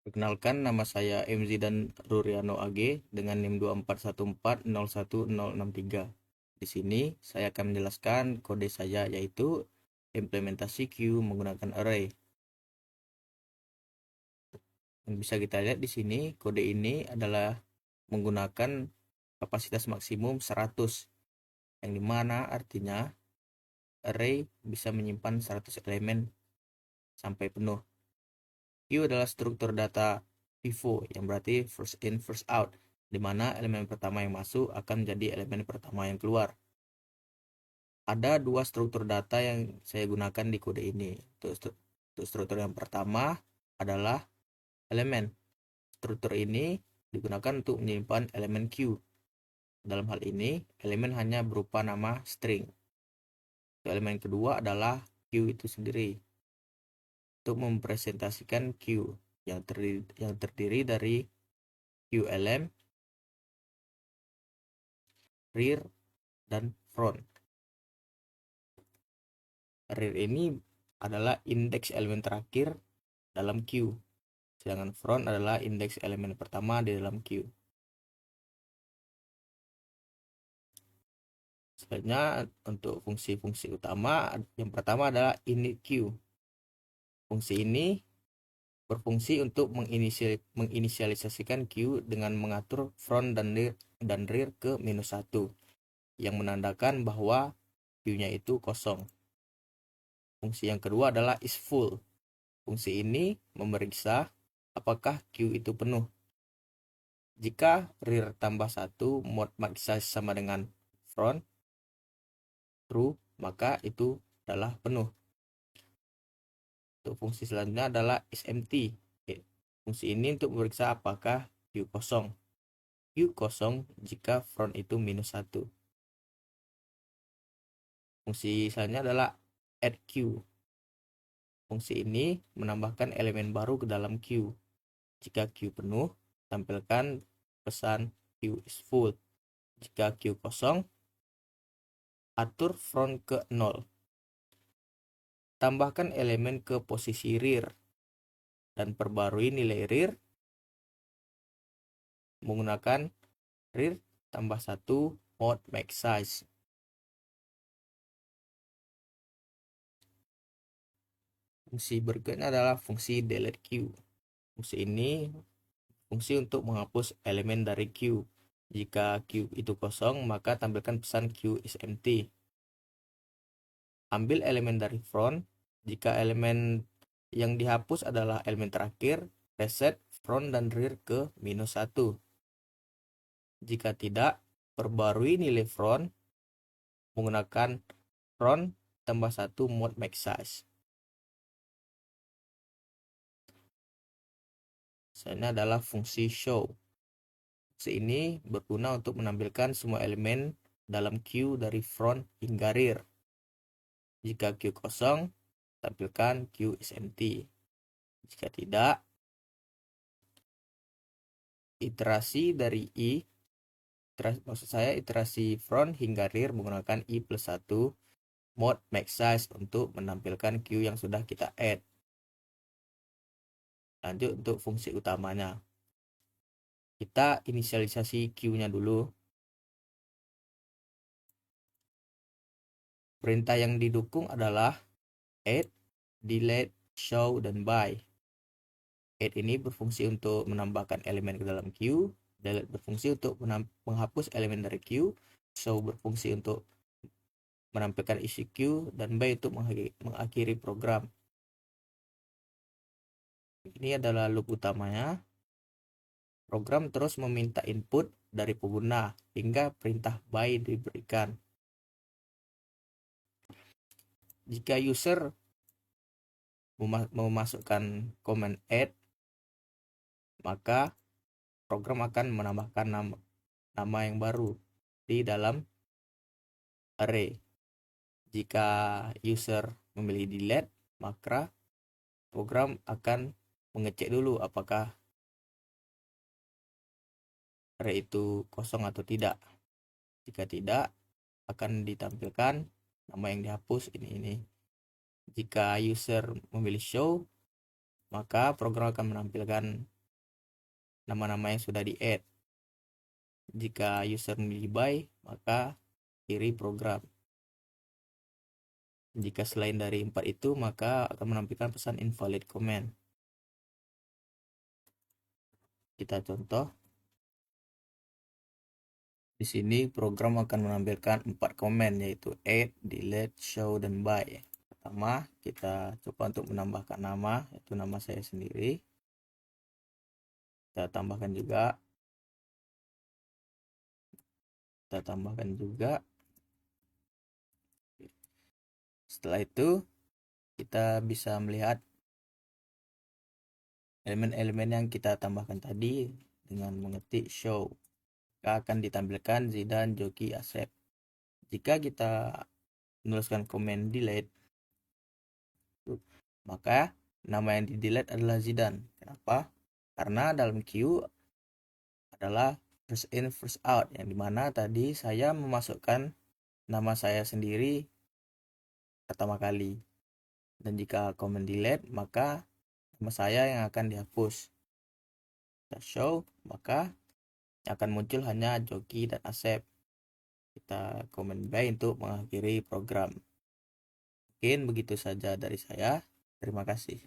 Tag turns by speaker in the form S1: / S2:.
S1: Perkenalkan, nama saya MZ dan Ruriano AG dengan NIM 2414011063. Di sini saya akan menjelaskan kode saya, yaitu implementasi queue menggunakan array. Yang bisa kita lihat di sini, kode ini adalah menggunakan kapasitas maksimum 100, yang dimana artinya array bisa menyimpan 100 elemen sampai penuh. Queue adalah struktur data FIFO, yang berarti first in first out, di mana elemen pertama yang masuk akan menjadi elemen pertama yang keluar. Ada dua struktur data yang saya gunakan di kode ini. Untuk struktur yang pertama adalah elemen. Struktur ini digunakan untuk menyimpan elemen queue. Dalam hal ini, elemen hanya berupa nama string. Elemen kedua adalah queue itu sendiri, untuk mempresentasikan queue yang terdiri dari QLM, rear, dan front. Rear ini adalah indeks elemen terakhir dalam queue, sedangkan front adalah indeks elemen pertama di dalam queue. Selanjutnya, untuk fungsi-fungsi utama, yang pertama adalah init queue. Fungsi ini berfungsi untuk menginisialisasikan queue dengan mengatur front dan rear ke -1, yang menandakan bahwa queue-nya itu kosong. Fungsi yang kedua adalah isFull. Fungsi ini memeriksa apakah queue itu penuh. Jika rear tambah 1 mod max size sama dengan front true, maka itu adalah penuh. Untuk fungsi selanjutnya adalah isEmpty. Fungsi ini untuk memeriksa apakah queue kosong. Queue kosong jika front itu -1. Fungsi selanjutnya adalah add queue. Fungsi ini menambahkan elemen baru ke dalam queue. Jika queue penuh, tampilkan pesan queue is full. Jika queue kosong, atur front ke 0. Tambahkan elemen ke posisi rear dan perbarui nilai rear menggunakan rear tambah 1 mod max size. Fungsi berikutnya adalah fungsi delete queue. Fungsi ini fungsi untuk menghapus elemen dari queue. Jika queue itu kosong, maka tampilkan pesan queue is empty. Ambil elemen dari front. Jika elemen yang dihapus adalah elemen terakhir, reset front dan rear ke -1. Jika tidak, perbarui nilai front menggunakan front tambah 1 mod max size. Selanjutnya adalah fungsi show. Fungsi ini berguna untuk menampilkan semua elemen dalam queue dari front hingga rear. Jika queue kosong, tampilkan queue is empty. Jika tidak, iterasi dari iterasi front hingga rear menggunakan i+1 mod max size untuk menampilkan queue yang sudah kita add. Lanjut untuk fungsi utamanya. Kita inisialisasi queue-nya dulu. Perintah yang didukung adalah add, delete, show, dan buy. Add ini berfungsi untuk menambahkan elemen ke dalam queue, delete berfungsi untuk menghapus elemen dari queue, show berfungsi untuk menampilkan isi queue, dan buy untuk mengakhiri program. Ini adalah loop utamanya. Program terus meminta input dari pengguna hingga perintah buy diberikan. Jika user memasukkan command add, maka program akan menambahkan nama yang baru di dalam array. Jika user memilih delete, maka program akan mengecek dulu apakah array itu kosong atau tidak. Jika tidak, akan ditampilkan nama yang dihapus ini. Jika user memilih show, maka program akan menampilkan nama-nama yang sudah di-add. Jika user memilih buy, maka kiri program. Jika selain dari 4 itu, maka akan menampilkan pesan invalid comment. Kita contoh. Di sini program akan menampilkan 4 komen, yaitu add, delete, show, dan buy. Pertama, kita coba untuk menambahkan nama, yaitu nama saya sendiri. Kita tambahkan juga. Setelah itu, kita bisa melihat elemen-elemen yang kita tambahkan tadi dengan mengetik show. Maka akan ditampilkan Zidane, Joki, Asep. Jika kita menuliskan komen delete, maka nama yang di delete adalah Zidane. Kenapa? Karena dalam queue adalah first in first out, yang dimana tadi saya memasukkan nama saya sendiri pertama kali. Dan jika komen delete, maka nama saya yang akan dihapus. Kita show, maka yang akan muncul hanya Joki dan Asep. Kita komen buy untuk mengakhiri program. Mungkin begitu saja dari saya. Terima kasih.